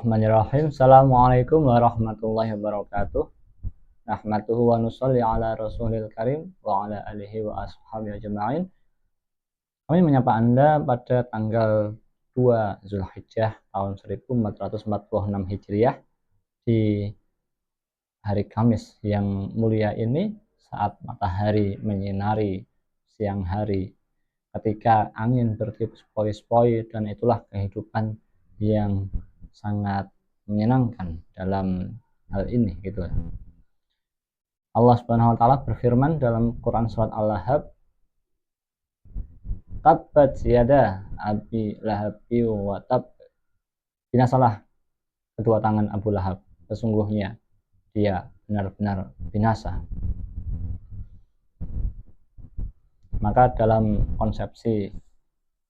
Bismillahirrahmanirrahim. Assalamualaikum warahmatullahi wabarakatuh. Nahmaduhu wa nusalli ala rasulil karim wa ala alihi wa ashabihi ajma'in. Kami menyapa Anda pada tanggal 2 Zulhijjah tahun 1446 Hijriah di hari Kamis yang mulia ini, saat matahari menyinari siang hari, ketika angin bertiup sepoi-sepoi, dan itulah kehidupan yang sangat menyenangkan dalam hal ini gitu. Allah Subhanahu wa taala berfirman dalam Quran surat Al-Lahab, tabbat yada abi lahabi wa tab, binasalah kedua tangan Abu Lahab, sesungguhnya dia benar-benar binasa. Maka dalam konsepsi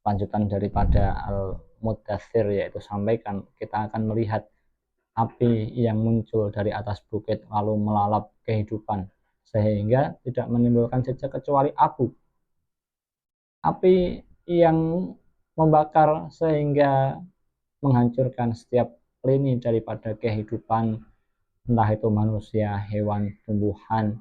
lanjutan daripada Al-Muddathir, yaitu sampaikan, kita akan melihat api yang muncul dari atas bukit lalu melalap kehidupan sehingga tidak menimbulkan jejak kecuali abu. Api yang membakar sehingga menghancurkan setiap lini daripada kehidupan, entah itu manusia, hewan, tumbuhan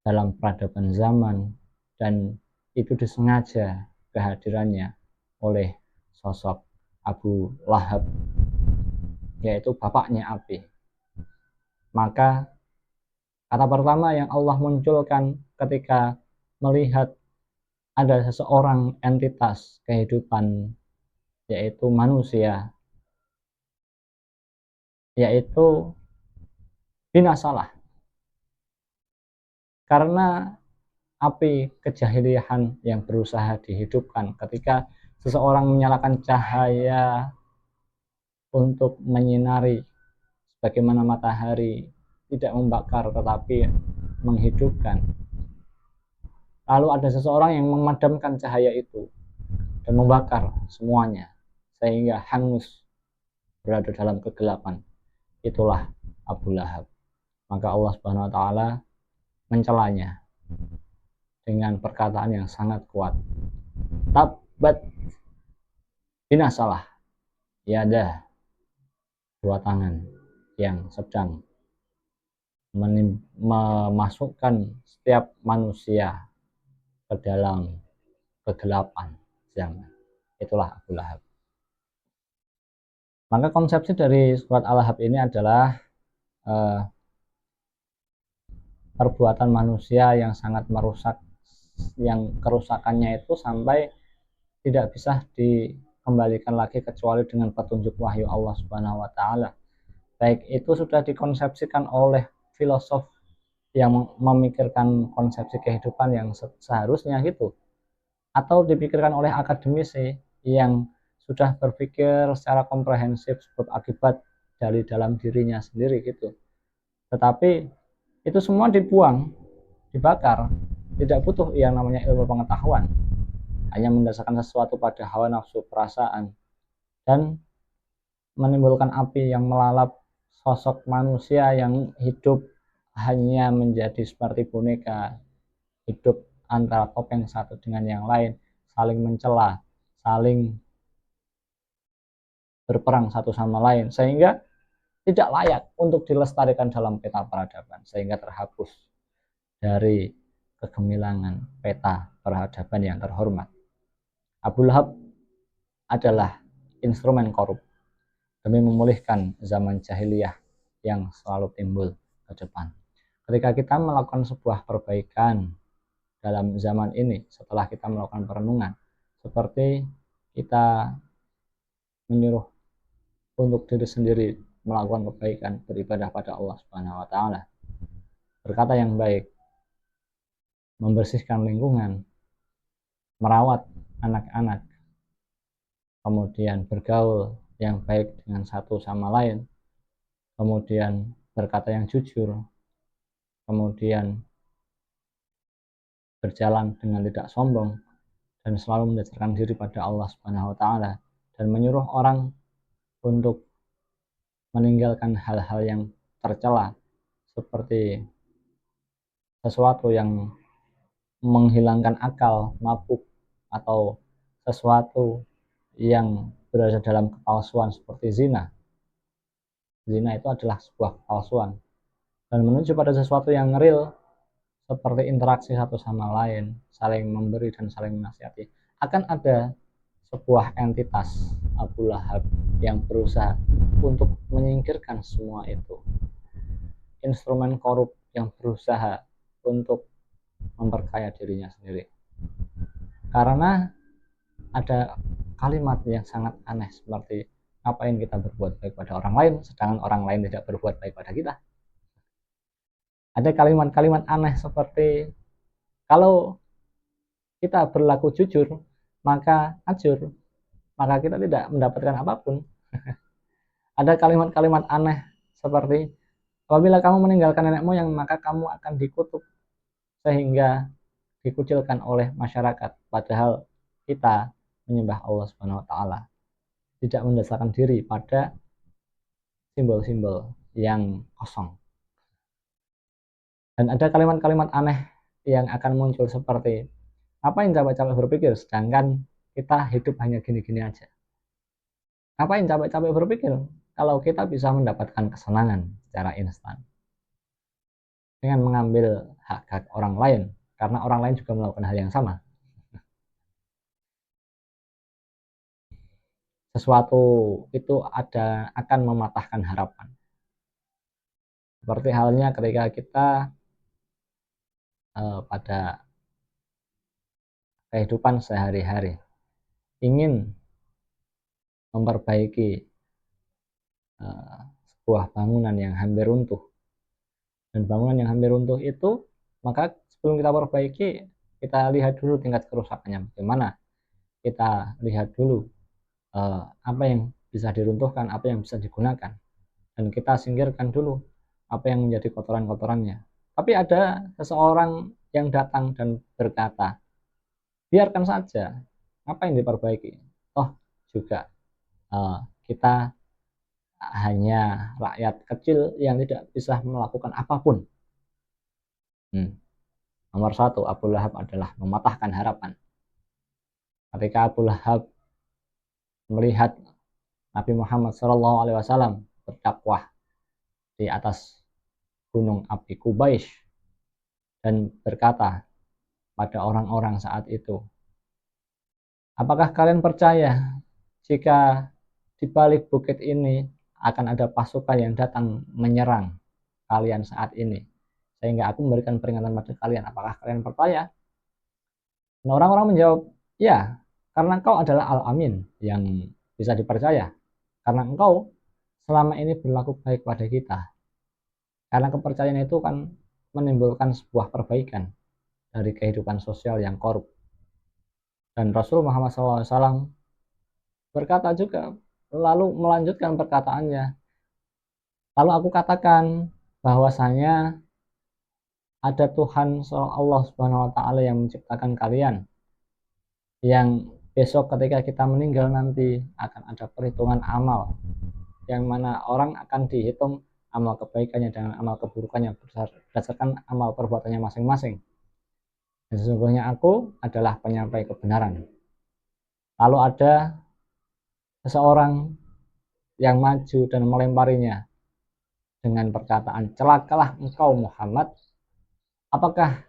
dalam peradaban zaman, dan itu disengaja kehadirannya oleh sosok Abu Lahab, yaitu bapaknya api. Maka kata pertama yang Allah munculkan ketika melihat ada seseorang entitas kehidupan, yaitu manusia, yaitu binasalah. Karena api kejahiliahan yang berusaha dihidupkan ketika seseorang menyalakan cahaya untuk menyinari sebagaimana matahari, tidak membakar tetapi menghidupkan. Lalu ada seseorang yang memadamkan cahaya itu dan membakar semuanya sehingga hangus berada dalam kegelapan. Itulah Abu Lahab. Maka Allah Subhanahu wa taala mencelanya dengan perkataan yang sangat kuat. Tabbat, binasalah yada, dua tangan yang sedang memasukkan setiap manusia ke dalam kegelapan zaman. Itulah Abu Lahab. Maka konsepsi dari surat Al-Lahab ini adalah perbuatan manusia yang sangat merusak, yang kerusakannya itu sampai tidak bisa dikembalikan lagi kecuali dengan petunjuk wahyu Allah Subhanahu wa taala. Baik itu sudah dikonsepsikan oleh filosof yang memikirkan konsepsi kehidupan yang seharusnya gitu, atau dipikirkan oleh akademisi yang sudah berpikir secara komprehensif sebab akibat dari dalam dirinya sendiri gitu. Tetapi itu semua dibuang, dibakar, tidak butuh yang namanya ilmu pengetahuan, hanya mendasarkan sesuatu pada hawa nafsu, perasaan, dan menimbulkan api yang melalap sosok manusia yang hidup hanya menjadi seperti boneka, hidup antara topeng satu dengan yang lain, saling mencela, saling berperang satu sama lain, sehingga tidak layak untuk dilestarikan dalam peta peradaban, sehingga terhapus dari kegemilangan peta peradaban yang terhormat. Abu Lahab adalah instrumen korup demi memulihkan zaman jahiliyah yang selalu timbul ke depan. Ketika kita melakukan sebuah perbaikan dalam zaman ini, setelah kita melakukan perenungan, seperti kita menyuruh untuk diri sendiri melakukan kebaikan, beribadah pada Allah Subhanahu wa taala, berkata yang baik, membersihkan lingkungan, merawat anak-anak, kemudian bergaul yang baik dengan satu sama lain, kemudian berkata yang jujur, kemudian berjalan dengan tidak sombong, dan selalu mendasarkan diri pada Allah Subhanahu wa taala, dan menyuruh orang untuk meninggalkan hal-hal yang tercela seperti sesuatu yang menghilangkan akal, mabuk, atau sesuatu yang berada dalam kepalsuan seperti zina, zina itu adalah sebuah palsuan dan menuju pada sesuatu yang real seperti interaksi satu sama lain, saling memberi dan saling menasihati, akan ada sebuah entitas Abu Lahab yang berusaha untuk menyingkirkan semua itu. Instrumen korup yang berusaha untuk memperkaya dirinya sendiri. Karena ada kalimat yang sangat aneh seperti ngapain kita berbuat baik pada orang lain sedangkan orang lain tidak berbuat baik pada kita. Ada kalimat-kalimat aneh seperti kalau kita berlaku jujur maka ajur, maka kita tidak mendapatkan apapun. Ada kalimat-kalimat aneh seperti apabila kamu meninggalkan nenek moyang maka kamu akan dikutuk sehingga dikucilkan oleh masyarakat, padahal kita menyembah Allah Subhanahu wa taala, tidak mendasarkan diri pada simbol-simbol yang kosong. Dan ada kalimat-kalimat aneh yang akan muncul seperti ngapain capek-capek berpikir sedangkan kita hidup hanya gini-gini aja. Ngapain capek-capek berpikir kalau kita bisa mendapatkan kesenangan secara instan dengan mengambil hak-hak orang lain karena orang lain juga melakukan hal yang sama. Sesuatu itu akan mematahkan harapan. Seperti halnya ketika kita pada kehidupan sehari-hari ingin memperbaiki sebuah bangunan yang hampir runtuh, dan bangunan yang hampir runtuh itu, maka sebelum kita perbaiki kita lihat dulu tingkat kerusakannya bagaimana, kita lihat dulu apa yang bisa diruntuhkan, apa yang bisa digunakan, dan kita singkirkan dulu apa yang menjadi kotoran-kotorannya. Tapi ada seseorang yang datang dan berkata, biarkan saja, ngapain diperbaiki, toh juga kita hanya rakyat kecil yang tidak bisa melakukan apapun. Nomor satu, Abu Lahab adalah mematahkan harapan. Ketika Abu Lahab melihat Nabi Muhammad SAW berdakwah di atas gunung api Qubais dan berkata pada orang-orang saat itu, apakah kalian percaya jika di balik bukit ini akan ada pasukan yang datang menyerang kalian saat ini, sehingga aku memberikan peringatan pada kalian, apakah kalian percaya? Nah, orang-orang menjawab, ya, karena engkau adalah Al-Amin yang bisa dipercaya, karena engkau selama ini berlaku baik pada kita. Karena kepercayaan itu kan menimbulkan sebuah perbaikan dari kehidupan sosial yang korup. Dan Rasul Muhammad SAW berkata juga, lalu melanjutkan perkataannya, lalu aku katakan bahwasanya ada Tuhan Allah Subhanahu wa taala yang menciptakan kalian, yang besok ketika kita meninggal nanti akan ada perhitungan amal, yang mana orang akan dihitung amal kebaikannya dengan amal keburukannya berdasarkan amal perbuatannya masing-masing. Dan sesungguhnya aku adalah penyampai kebenaran. Lalu ada seseorang yang maju dan melemparinya dengan perkataan, celakalah engkau Muhammad, apakah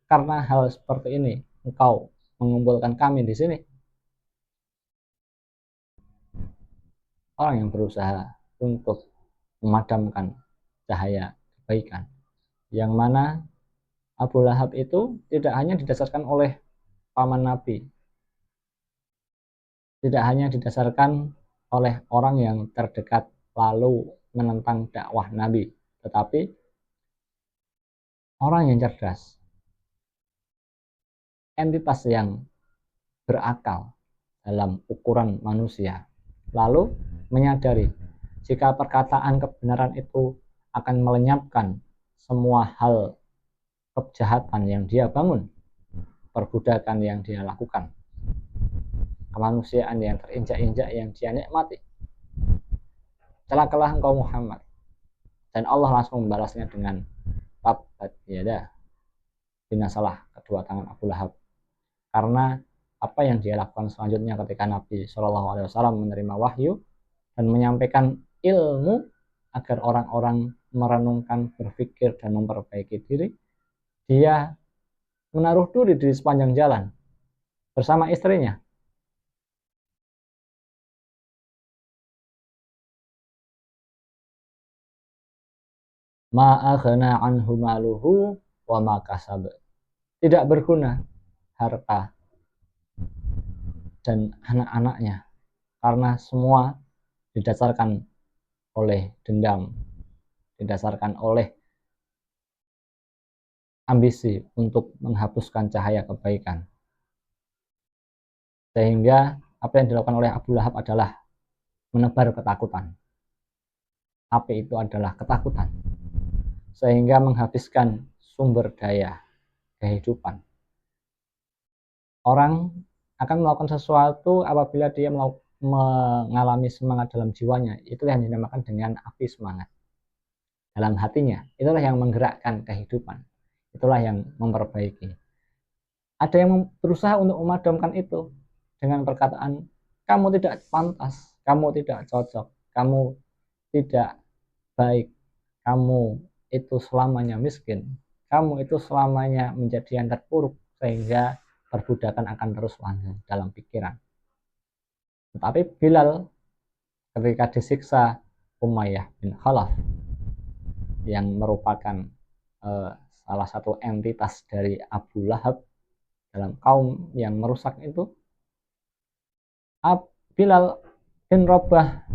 karena hal seperti ini engkau mengumpulkan kami di sini? Orang yang berusaha untuk memadamkan cahaya kebaikan, yang mana Abu Lahab itu tidak hanya didasarkan oleh paman Nabi, tidak hanya didasarkan oleh orang yang terdekat lalu menentang dakwah Nabi, tetapi orang yang cerdas, entitas yang berakal dalam ukuran manusia, lalu menyadari jika perkataan kebenaran itu akan melenyapkan semua hal kejahatan yang dia bangun, perbudakan yang dia lakukan, kemanusiaan yang terinjak-injak yang dia nikmati. Celakalah engkau Muhammad. Dan Allah langsung membalasnya dengan tabbat yada, binasalah kedua tangan Abu Lahab. Karena apa yang dia lakukan selanjutnya ketika Nabi SAW menerima wahyu dan menyampaikan ilmu agar orang-orang merenungkan, berpikir, dan memperbaiki diri, dia menaruh duri di sepanjang jalan bersama istrinya. Ma'aghna anhu maluhu wa ma kasab. Tidak berguna harta dan anak-anaknya karena semua didasarkan oleh dendam, didasarkan oleh ambisi untuk menghapuskan cahaya kebaikan. Sehingga apa yang dilakukan oleh Abu Lahab adalah menebar ketakutan. Api itu adalah ketakutan. Sehingga menghabiskan sumber daya kehidupan. Orang akan melakukan sesuatu apabila dia mengalami semangat dalam jiwanya. Itulah yang dinamakan dengan api semangat. Dalam hatinya, itulah yang menggerakkan kehidupan. Itulah yang memperbaiki. Ada yang berusaha untuk memadamkan itu dengan perkataan, kamu tidak pantas, kamu tidak cocok, kamu tidak baik, kamu itu selamanya miskin, kamu itu selamanya menjadi yang terpuruk, sehingga perbudakan akan terus lanjut dalam pikiran. Tetapi Bilal ketika disiksa Umayyah bin Khalaf yang merupakan salah satu entitas dari Abu Lahab dalam kaum yang merusak itu, Bilal bin Rabah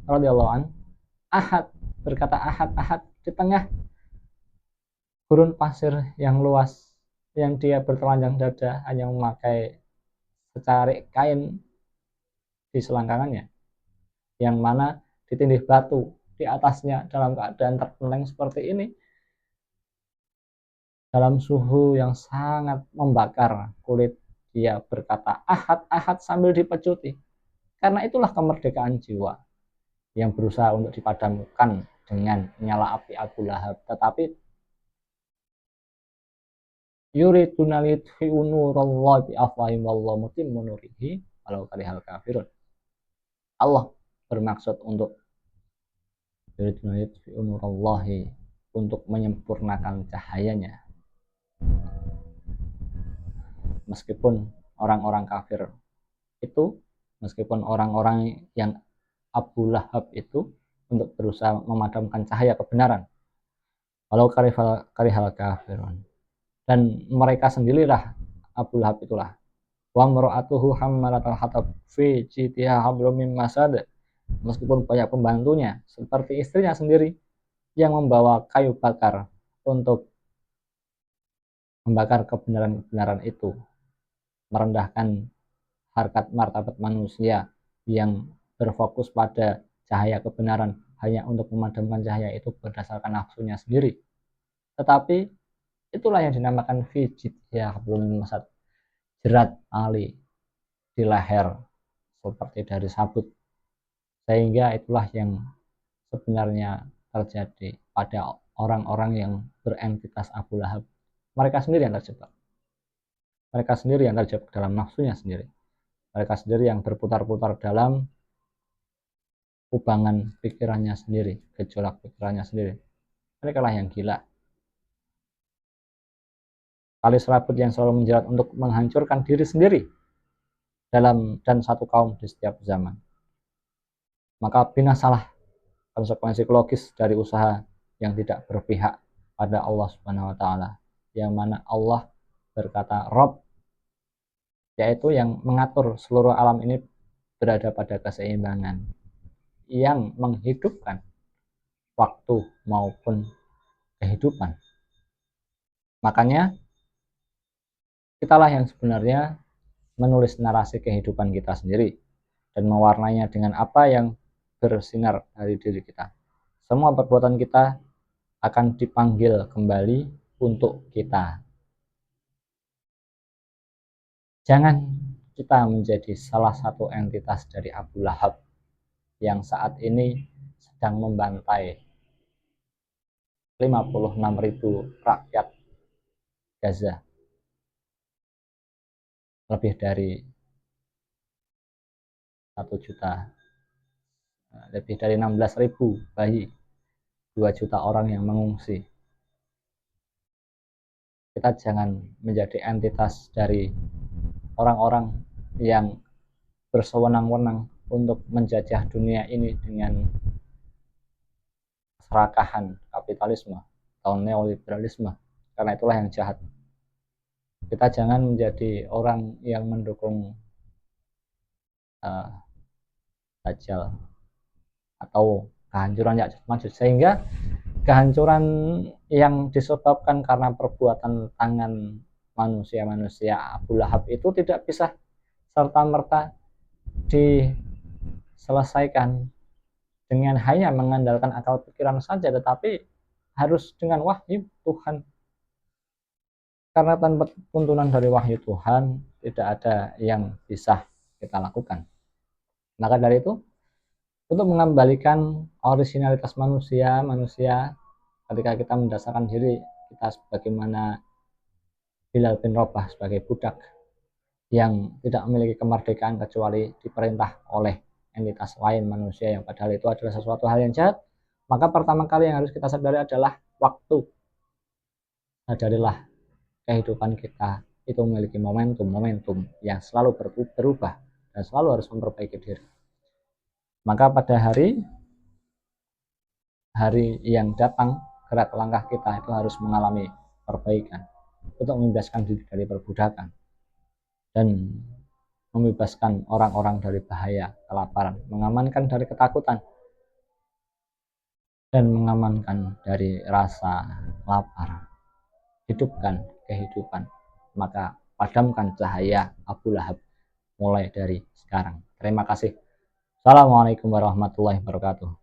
radhiyallahu an, Ahad, berkata Ahad di tengah gurun pasir yang luas, yang dia bertelanjang dada, hanya memakai secarik kain di selangkangannya, yang mana ditindih batu di atasnya dalam keadaan terpeleng seperti ini, dalam suhu yang sangat membakar kulit, dia berkata Ahad, Ahad sambil dipecuti. Karena itulah kemerdekaan jiwa yang berusaha untuk dipadamkan dengan nyala api Abu Lahab. Tetapi yuriduna liyutfi'u nurallahi biafwahihim wallahu mutimmu nurihi walau karihal kafirun. Allah bermaksud untuk yuriduna liyutfi'u nurallahi, untuk menyempurnakan cahayanya. Meskipun orang-orang kafir itu, meskipun orang-orang yang Abu Lahab itu untuk berusaha memadamkan cahaya kebenaran, walau karihal kafirun, dan mereka sendirilah, Abu Lahab itulah, wa mar'atuhu hammalatal hatab fi jitiha hablum min masad, meskipun banyak pembantunya seperti istrinya sendiri yang membawa kayu bakar untuk membakar kebenaran-kebenaran itu, merendahkan harkat martabat manusia yang berfokus pada cahaya kebenaran hanya untuk memadamkan cahaya itu berdasarkan nafsunya sendiri. Tetapi itulah yang dinamakan fijit ya belum masad, jerat tali di leher seperti dari sabut. Sehingga itulah yang sebenarnya terjadi pada orang-orang yang berentitas Abu Lahab. Mereka sendiri yang terjebak. Mereka sendiri yang terjebak dalam nafsunya sendiri. Mereka sendiri yang berputar-putar dalam kubangan pikirannya sendiri, gejolak pikirannya sendiri. Mereka lah yang gila. Tali serabut yang selalu menjerat untuk menghancurkan diri sendiri dalam dan satu kaum di setiap zaman. Maka binasalah konsekuensi logis dari usaha yang tidak berpihak pada Allah Subhanahu wa taala, yang mana Allah berkata Rob, yaitu yang mengatur seluruh alam ini berada pada keseimbangan, yang menghidupkan waktu maupun kehidupan. Makanya kitalah yang sebenarnya menulis narasi kehidupan kita sendiri dan mewarnainya dengan apa yang bersinar dari diri kita. Semua perbuatan kita akan dipanggil kembali untuk kita. Jangan kita menjadi salah satu entitas dari Abu Lahab yang saat ini sedang membantai 56.000 rakyat Gaza. Lebih dari 1 juta, lebih dari 16.000 bayi 2 juta orang yang mengungsi. Kita jangan menjadi entitas dari orang-orang yang bersewenang-wenang untuk menjajah dunia ini dengan serakahan kapitalisme atau neoliberalisme, karena itulah yang jahat. Kita jangan menjadi orang yang mendukung Dajjal atau kehancuran Ya'juj Ma'juj, sehingga kehancuran yang disebabkan karena perbuatan tangan manusia-manusia Abu Lahab itu tidak bisa serta-merta diselesaikan dengan hanya mengandalkan akal pikiran saja, tetapi harus dengan wahyu Tuhan. Karena tanpa tuntunan dari wahyu Tuhan tidak ada yang bisa kita lakukan. Maka dari itu, untuk mengembalikan originalitas manusia ketika kita mendasarkan diri kita sebagaimana Bilal bin Rabah sebagai budak yang tidak memiliki kemerdekaan kecuali diperintah oleh entitas lain manusia, yang padahal itu adalah sesuatu hal yang jahat, maka pertama kali yang harus kita sadari adalah waktu. Sadarilah kehidupan kita itu memiliki momentum yang selalu berubah dan selalu harus memperbaiki diri. Maka pada hari yang datang, gerak langkah kita itu harus mengalami perbaikan untuk membebaskan diri dari perbudakan dan membebaskan orang-orang dari bahaya kelaparan, mengamankan dari ketakutan, dan mengamankan dari rasa lapar. Hidupkan kehidupan, maka padamkan cahaya Abu Lahab mulai dari sekarang. Terima kasih. Assalamualaikum warahmatullahi wabarakatuh.